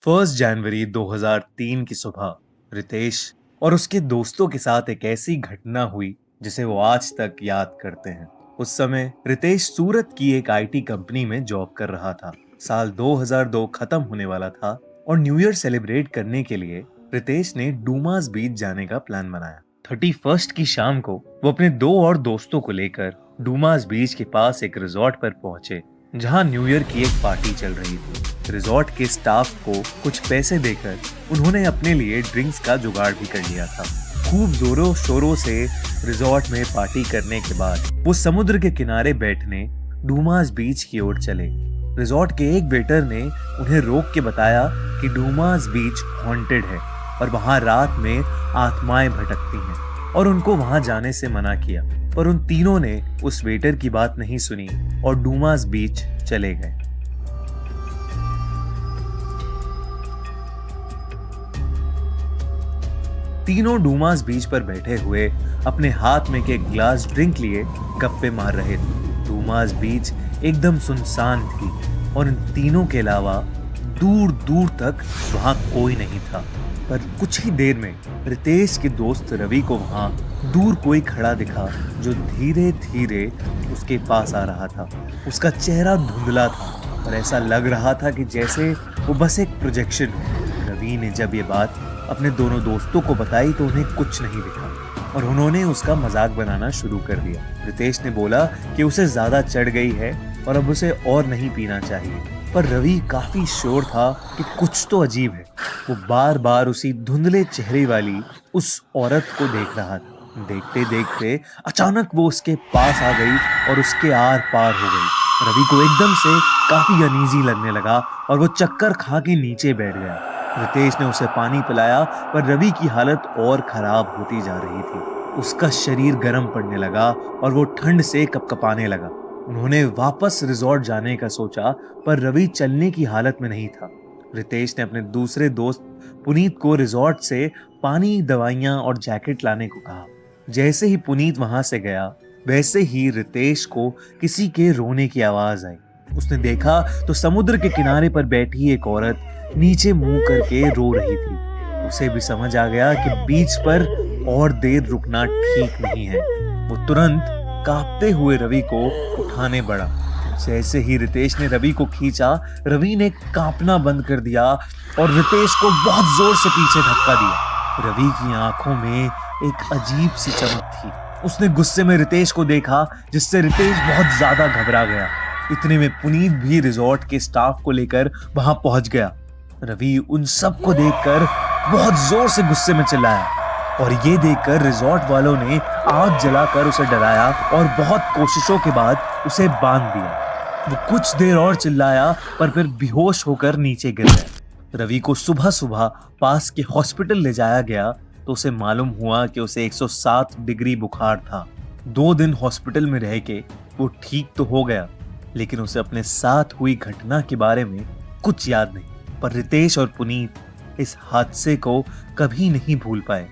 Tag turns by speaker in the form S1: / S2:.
S1: 1 जनवरी 2003 की सुबह रितेश और उसके दोस्तों के साथ एक ऐसी घटना हुई जिसे वो आज तक याद करते हैं। उस समय रितेश सूरत की एक आईटी कंपनी में जॉब कर रहा था। साल 2002 खत्म होने वाला था और न्यू ईयर सेलिब्रेट करने के लिए रितेश ने डूमास बीच जाने का प्लान बनाया। 31 की शाम को वो अपने दो और दोस्तों को लेकर डूमास बीच के पास एक रिजॉर्ट पर पहुंचे, जहां न्यू ईयर की एक पार्टी चल रही थी। रिजॉर्ट के स्टाफ को कुछ पैसे देकर उन्होंने अपने लिए ड्रिंक्स का जुगाड़ भी कर लिया था। खूब जोरों शोरों से रिजॉर्ट में पार्टी करने के बाद वो समुद्र के किनारे बैठने डूमास बीच की ओर चले। रिजॉर्ट के एक वेटर ने उन्हें रोक के बताया कि डूमास बीच हॉन्टेड है और वहां रात में आत्माएं भटकती हैं और उनको वहां जाने से मना किया। पर उन तीनों ने उस वेटर की बात नहीं सुनी और डूमास बीच चले गए। तीनों डूमास बीच पर बैठे हुए अपने हाथ में के एक ग्लास ड्रिंक लिए गप्पे मार रहे थे। डूमास बीच एकदम सुनसान थी और इन तीनों के अलावा दूर दूर तक वहां कोई नहीं था। पर कुछ ही देर में रितेश के दोस्त रवि को वहां दूर कोई खड़ा दिखा, जो धीरे धीरे उसके पास आ रहा था। उसका चेहरा धुंधला था और ऐसा लग रहा था कि जैसे वो बस एक प्रोजेक्शन हो। रवि ने जब ये बात अपने दोनों दोस्तों को बताई तो उन्हें कुछ नहीं दिखा और उन्होंने उसका मजाक बनाना शुरू कर दिया। रितेश ने बोला कि उसे ज्यादा चढ़ गई है और अब उसे और नहीं पीना चाहिए, पर रवि काफी श्योर था कि कुछ तो अजीब है। वो बार बार उसी धुंधले चेहरे वाली उस औरत को देख रहा था। देखते देखते अचानक वो उसके पास आ गई और उसके आर पार हो गई। रवि को एकदम से काफी अनईजी लगने लगा और वो चक्कर खा के नीचे बैठ गया। रितेश ने उसे पानी पिलाया, पर रवि की हालत और खराब होती जा रही थी। उसका शरीर गर्म पड़ने लगा और वो ठंड से कपकपाने लगा। उन्होंने वापस रिजॉर्ट जाने का सोचा, पर रवि चलने की हालत में नहीं था। रितेश ने अपने दूसरे दोस्त पुनीत को रिजॉर्ट से पानी, दवाइयां और जैकेट लाने को कहा। जैसे ही पुनीत वहां से गया, वैसे ही रितेश को किसी के रोने की आवाज आई। उसने देखा तो समुद्र के किनारे पर बैठी एक औरत नीचे मुंह करके रो रही थी। उसे भी समझ आ गया कि बीच पर और देर रुकना ठीक नहीं है। वो तुरंत कांपते हुए रवि को उठाने बढ़ा। जैसे ही रितेश ने रवि को खींचा, रवि ने कांपना बंद कर दिया और रितेश को बहुत जोर से पीछे धक्का दिया। रवि की आंखों में एक अजीब सी चमक थी। उसने गुस्से में रितेश को देखा, जिससे रितेश बहुत ज्यादा घबरा गया। इतने में पुनीत भी रिजॉर्ट के स्टाफ को लेकर वहां पहुंच गया। रवि उन सब को देखकर बहुत जोर से गुस्से में चिल्लाया और ये देखकर रिजॉर्ट वालों ने आग जलाकर उसे डराया और बहुत कोशिशों के बाद उसे बांध दिया। वो कुछ देर और चिल्लाया, पर फिर बेहोश होकर नीचे गिर गया। रवि को सुबह सुबह पास के हॉस्पिटल ले जाया गया तो उसे मालूम हुआ कि उसे 107 डिग्री बुखार था। 2 दिन हॉस्पिटल में रह के वो ठीक तो हो गया, लेकिन उसे अपने साथ हुई घटना के बारे में कुछ याद नहीं। पर रितेश और पुनीत इस हादसे को कभी नहीं भूल पाए।